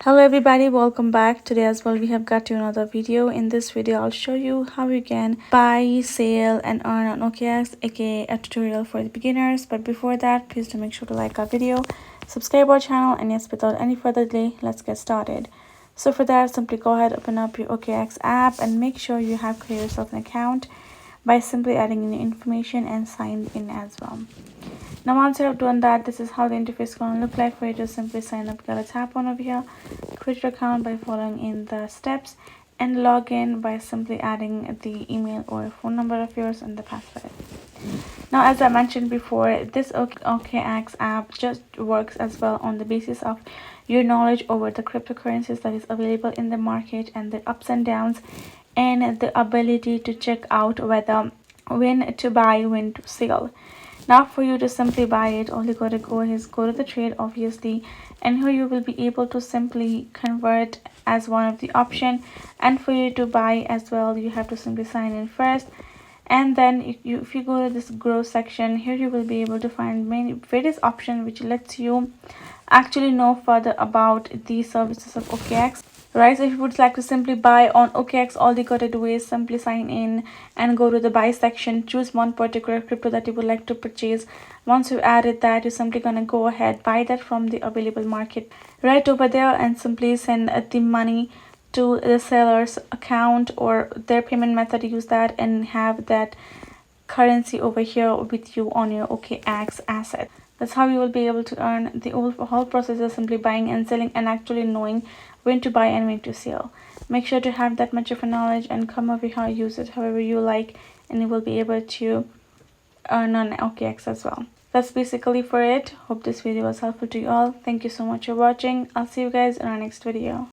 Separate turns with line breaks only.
Hello everybody, welcome back. Today as well we have got to another video. In this video I'll show you how you can buy, sell and earn on OKX, aka a tutorial for the beginners. But before that, please do make sure to like our video, subscribe our channel, and yes, without any further delay, let's get started. So for that, simply go ahead, open up your OKX app and make sure you have created yourself an account by simply adding in your information and sign in as well. Now once you have done that, this is how the interface is going to look like for you to simply sign up. Gotta tap on over here, create your account by following in the steps, and log in by simply adding the email or phone number of yours and the password. Now as I mentioned before, this OKX app just works as well on the basis of your knowledge over the cryptocurrencies that is available in the market and the ups and downs, and the ability to check out whether when to buy, when to sell. Now for you to simply buy it, all you gotta go is go to the trade, obviously, and here you will be able to simply convert as one of the option. And for you to buy as well, you have to simply sign in first, and then if you go to this grow section, here you will be able to find many various options which lets you actually know further about the services of OKX. Right, so if you would like to simply buy on OKX, all you gotta do is simply sign in and go to the buy section, choose one particular crypto that you would like to purchase. Once you added that, you're simply gonna go ahead, buy that from the available market right over there, and simply send the money to the seller's account or their payment method. Use that and have that currency over here with you on your OKX asset. That's how you will be able to earn. The whole process is simply buying and selling and actually knowing when to buy and when to sell. Make sure to have that much of a knowledge and come over here, use it however you like, and you will be able to earn on OKX as well. That's basically for it. Hope this video was helpful to you all. Thank you so much for watching. I'll see you guys in our next video.